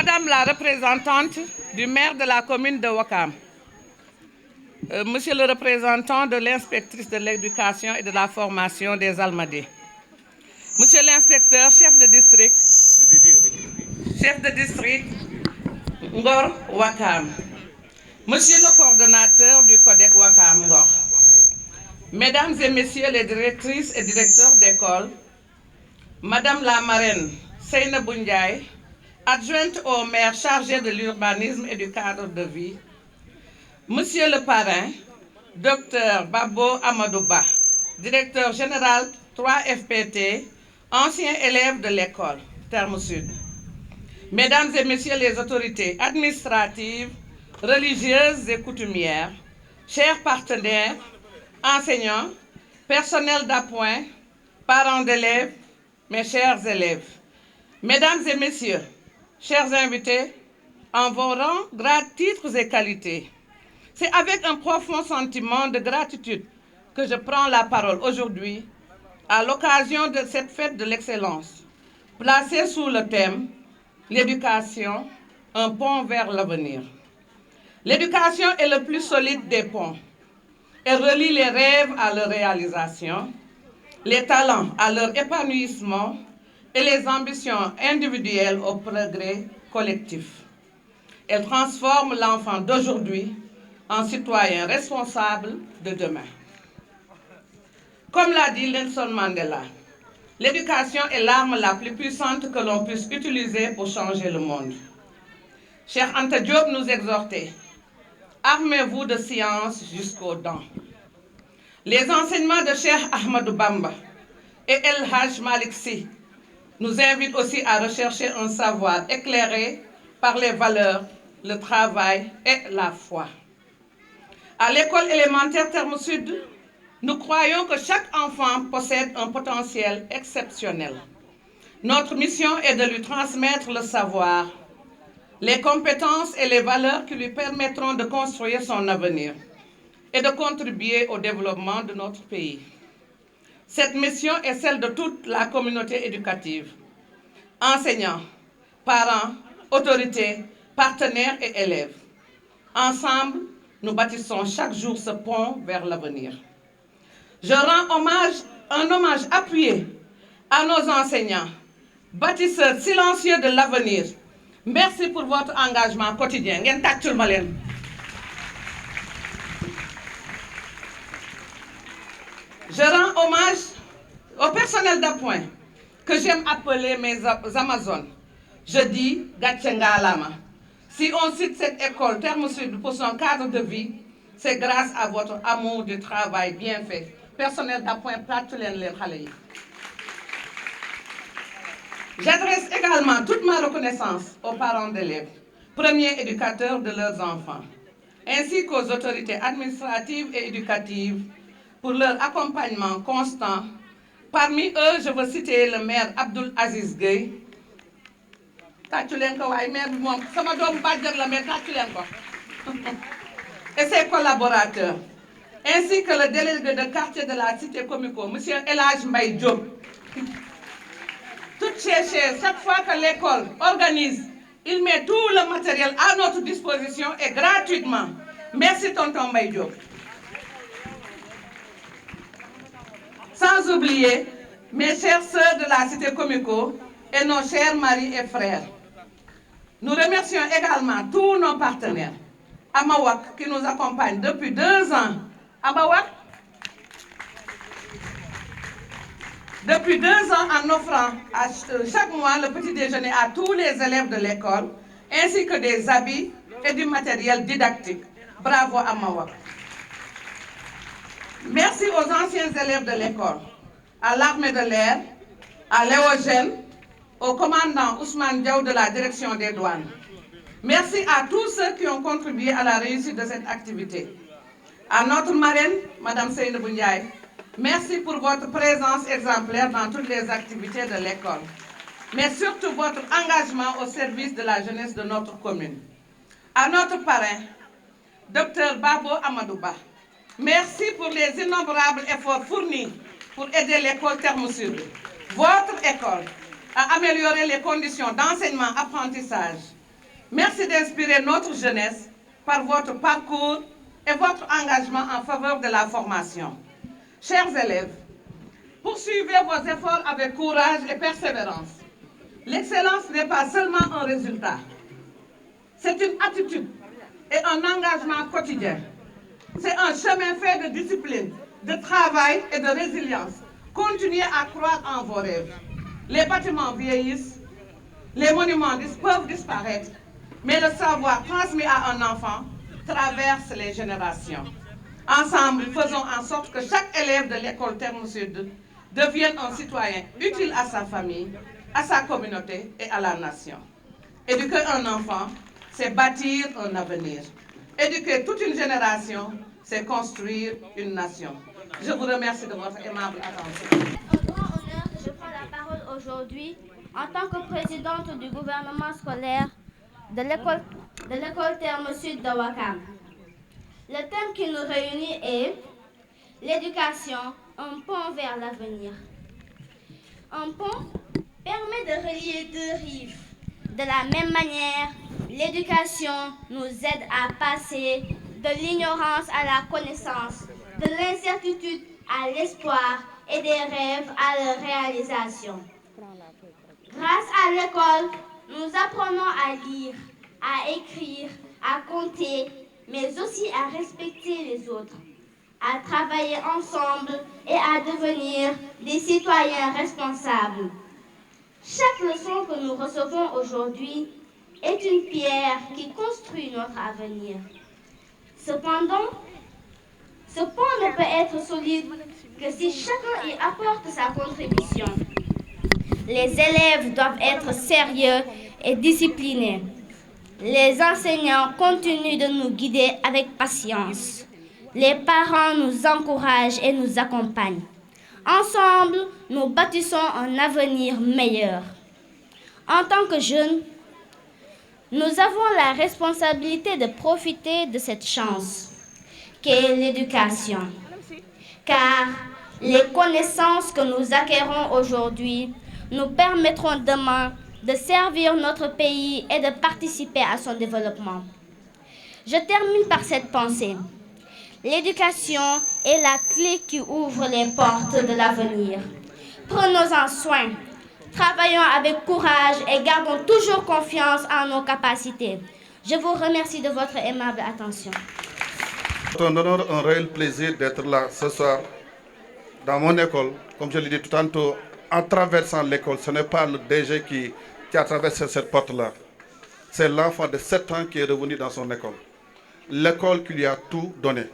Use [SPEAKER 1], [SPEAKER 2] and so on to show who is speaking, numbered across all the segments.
[SPEAKER 1] Madame la représentante du maire de la commune de Ouakam, Monsieur le représentant de l'inspectrice de l'éducation et de la formation des Almadies, Monsieur l'inspecteur chef de district Ngor Ouakam, Monsieur le coordonnateur du Codec Ouakam Ngor, Mesdames et Messieurs les directrices et directeurs d'école, Madame la marraine Seynabou Ndiaye, adjointe au maire chargé de l'urbanisme et du cadre de vie, Monsieur le parrain, Dr Babo Amadouba, directeur général 3FPT, ancien élève de l'école Terme Sud, Mesdames et Messieurs les autorités administratives, religieuses et coutumières, chers partenaires, enseignants, personnel d'appoint, parents d'élèves, mes chers élèves, Mesdames et Messieurs, chers invités, en vos rangs, grades, titres et qualités, c'est avec un profond sentiment de gratitude que je prends la parole aujourd'hui à l'occasion de cette fête de l'excellence, placée sous le thème « L'éducation, un pont vers l'avenir ». L'éducation est le plus solide des ponts. Elle relie les rêves à leur réalisation, les talents à leur épanouissement et les ambitions individuelles au progrès collectif. Elle transforme l'enfant d'aujourd'hui en citoyen responsable de demain. Comme l'a dit Nelson Mandela, l'éducation est l'arme la plus puissante que l'on puisse utiliser pour changer le monde. Cheikh Anta Diop nous exhortait, armez-vous de science jusqu'aux dents. Les enseignements de Cheikh Ahmadou Bamba et El Hadj Malick Sy nous invitent aussi à rechercher un savoir éclairé par les valeurs, le travail et la foi. À l'école élémentaire Terme Sud, nous croyons que chaque enfant possède un potentiel exceptionnel. Notre mission est de lui transmettre le savoir, les compétences et les valeurs qui lui permettront de construire son avenir et de contribuer au développement de notre pays. Cette mission est celle de toute la communauté éducative, enseignants, parents, autorités, partenaires et élèves. Ensemble, nous bâtissons chaque jour ce pont vers l'avenir. Je rends un hommage appuyé à nos enseignants, bâtisseurs silencieux de l'avenir. Merci pour votre engagement quotidien. Je rends hommage au personnel d'appoint que j'aime appeler mes Amazones. Je dis Gatchenga Lama. Si on cite cette école Terme Sud pour son cadre de vie, c'est grâce à votre amour du travail bien fait. Personnel d'appoint, j'adresse également toute ma reconnaissance aux parents d'élèves, premiers éducateurs de leurs enfants, ainsi qu'aux autorités administratives et éducatives pour leur accompagnement constant. Parmi eux, je veux citer le maire Abdoul Aziz Gueye, et ses collaborateurs, ainsi que le délégué de quartier de la cité Comico, M. El Hadj Mbaye Diop. Toutes ces choses, chaque fois que l'école organise, il met tout le matériel à notre disposition et gratuitement. Merci tonton Mbaye Diop. Sans oublier mes chères sœurs de la cité Comico et nos chers maris et frères. Nous remercions également tous nos partenaires. Amawak qui nous accompagne depuis 2 ans. Amawak, depuis 2 ans en offrant chaque mois le petit déjeuner à tous les élèves de l'école, ainsi que des habits et du matériel didactique. Bravo Amawak. Merci aux anciens élèves de l'école, à l'armée de l'air, à Léogène, au commandant Ousmane Diaw de la direction des douanes. Merci à tous ceux qui ont contribué à la réussite de cette activité. À notre marraine, Madame Seynabou Ndiaye, merci pour votre présence exemplaire dans toutes les activités de l'école, mais surtout votre engagement au service de la jeunesse de notre commune. À notre parrain, Dr Babo Amadouba, merci pour les innombrables efforts fournis pour aider l'école Terme Sud, votre école, à améliorer les conditions d'enseignement-apprentissage Merci d'inspirer notre jeunesse par votre parcours et votre engagement en faveur de la formation. Chers élèves, poursuivez vos efforts avec courage et persévérance. L'excellence n'est pas seulement un résultat, c'est une attitude et un engagement quotidien. C'est un chemin fait de discipline, de travail et de résilience. Continuez à croire en vos rêves. Les bâtiments vieillissent, les monuments peuvent disparaître, mais le savoir transmis à un enfant traverse les générations. Ensemble, faisons en sorte que chaque élève de l'école Terme Sud devienne un citoyen utile à sa famille, à sa communauté et à la nation. Éduquer un enfant, c'est bâtir un avenir. Éduquer toute une génération, c'est construire une nation. Je vous remercie de votre aimable attention.
[SPEAKER 2] C'est un grand honneur que je prends la parole aujourd'hui en tant que présidente du gouvernement scolaire de l'école Terme Sud de Ouakam. Le thème qui nous réunit est l'éducation, un pont vers l'avenir. Un pont permet de relier deux rives. De la même manière, l'éducation nous aide à passer de l'ignorance à la connaissance, de l'incertitude à l'espoir et des rêves à leur réalisation. Grâce à l'école, nous apprenons à lire, à écrire, à compter, mais aussi à respecter les autres, à travailler ensemble et à devenir des citoyens responsables. Chaque leçon que nous recevons aujourd'hui est une pierre qui construit notre avenir. Cependant, ce pont ne peut être solide que si chacun y apporte sa contribution. Les élèves doivent être sérieux et disciplinés. Les enseignants continuent de nous guider avec patience. Les parents nous encouragent et nous accompagnent. Ensemble, nous bâtissons un avenir meilleur. En tant que jeunes, nous avons la responsabilité de profiter de cette chance qu'est l'éducation. Car les connaissances que nous acquérons aujourd'hui nous permettront demain de servir notre pays et de participer à son développement. Je termine par cette pensée. L'éducation est la clé qui ouvre les portes de l'avenir. Prenons-en soin, travaillons avec courage et gardons toujours confiance en nos capacités. Je vous remercie de votre aimable attention.
[SPEAKER 3] C'est un honneur, un réel plaisir d'être là ce soir dans mon école. Comme je l'ai dit tout tantôt, en traversant l'école, ce n'est pas le DG qui a traversé cette porte-là. C'est l'enfant de 7 ans qui est revenu dans son école. L'école qui lui a tout donné.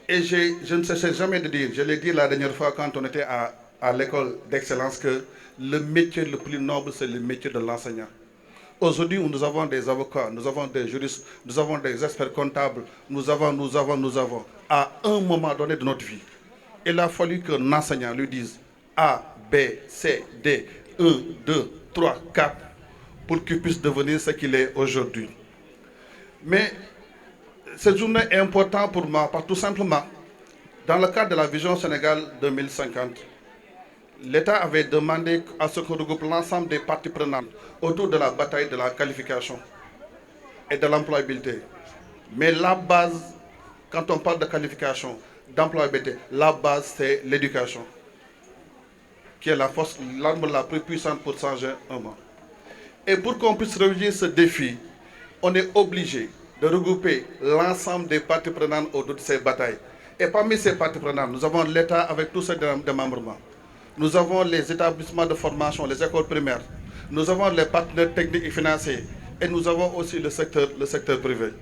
[SPEAKER 3] Et je ne cessais jamais de dire, je l'ai dit la dernière fois quand on était à l'école d'excellence, que le métier le plus noble, c'est le métier de l'enseignant. Aujourd'hui, nous avons des avocats, nous avons des juristes, nous avons des experts comptables, nous avons. À un moment donné de notre vie, il a fallu qu'un enseignant lui dise A, B, C, D, 1, 2, 3, 4, pour qu'il puisse devenir ce qu'il est aujourd'hui. Mais cette journée est importante pour moi, parce que tout simplement, dans le cadre de la Vision Sénégal 2050, l'État avait demandé à ce qu'on regroupe l'ensemble des parties prenantes autour de la bataille de la qualification et de l'employabilité. Mais la base, quand on parle de qualification, d'employabilité, la base c'est l'éducation, qui est la force, l'arme la plus puissante pour changer un monde. Et pour qu'on puisse réussir ce défi, on est obligé de regrouper l'ensemble des parties prenantes autour de ces batailles. Et parmi ces parties prenantes, nous avons l'État avec tous ses démembrements. Nous avons les établissements de formation, les écoles primaires. Nous avons les partenaires techniques et financiers. Et nous avons aussi le secteur privé.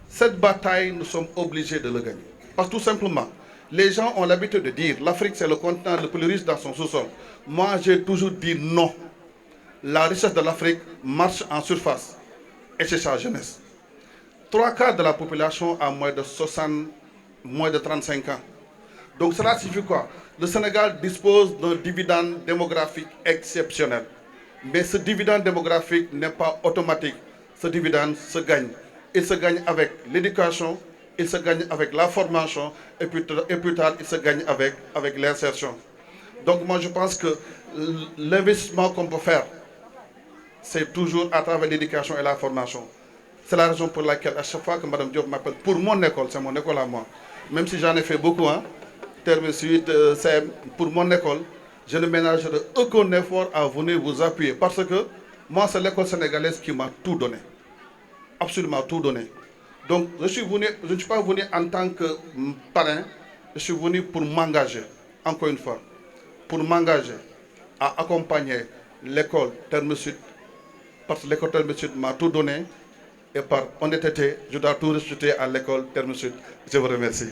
[SPEAKER 3] Cette bataille, nous sommes obligés de le gagner. Parce que tout simplement, les gens ont l'habitude de dire l'Afrique c'est le continent le plus riche dans son sous-sol. Moi, j'ai toujours dit non. La richesse de l'Afrique marche en surface. Et c'est sa jeunesse. 3/4 de la population a moins de 35 ans. Donc cela signifie quoi? Le Sénégal dispose d'un dividende démographique exceptionnel. Mais ce dividende démographique n'est pas automatique. Ce dividende se gagne. Il se gagne avec l'éducation, il se gagne avec la formation, et plus tard, il se gagne avec l'insertion. Donc moi je pense que l'investissement qu'on peut faire, c'est toujours à travers l'éducation et la formation. C'est la raison pour laquelle à chaque fois que Mme Diop m'appelle pour mon école, c'est mon école à moi, même si j'en ai fait beaucoup, hein, terme suite, CM, pour mon école, je ne ménagerai aucun effort à venir vous appuyer parce que moi, c'est l'école sénégalaise qui m'a tout donné, absolument tout donné. Donc, je ne suis pas venu en tant que parrain, je suis venu pour m'engager, encore une fois, pour m'engager à accompagner l'école Terme Sud, parce que l'école Terme Sud m'a tout donné, et par honnêteté, je dois tout rejeter à l'école Terme Sud. Je vous remercie.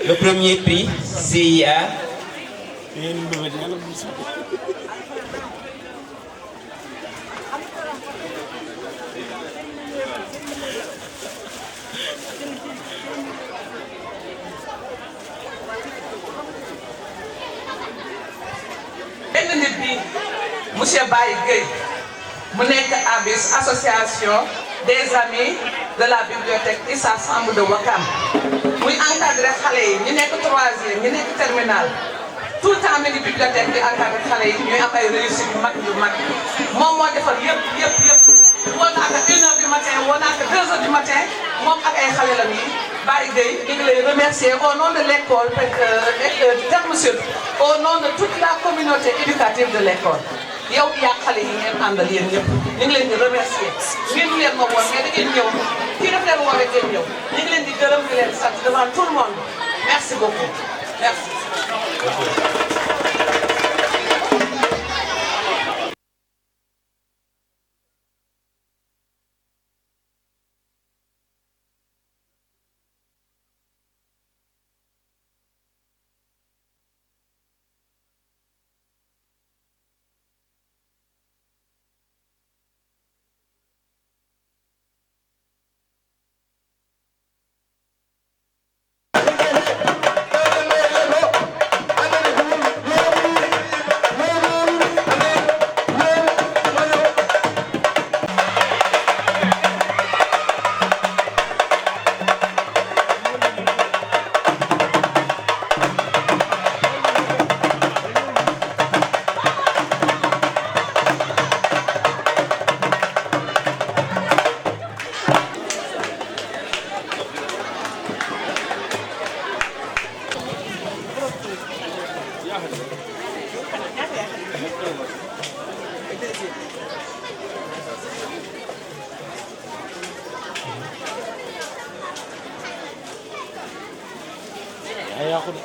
[SPEAKER 4] Le premier prix CIA.
[SPEAKER 1] Monsieur Baye Gueye mu nekk ABIS association des amis de la bibliothèque Issa Samb de Ouakam muy encadré xale yi ñu nekk troisième ñu nekk terminale tout le temps mi ngi bibliothèque bi ak xale yi ñuy am ay réussite yu mag moom moo defar yëpp woo naa ko 1h du matin woo naa ko 2h du matin moom ak ay xale la nii Baye Gueye ñu ngi lay remercier au nom de l'école Terme Sud au nom de toute la communauté éducative de l'école yow yaa xale yi ngeen àndal yéen ñëpp ñu ngi leen di remercier ngeen leen ma woon mais da ngeen ñëw kii daf leen woowee ngeen ñëw ñu ngi leen di gërëm di leen sant devant tout le monde merci beaucoup merci.
[SPEAKER 5] Ayaw ko na.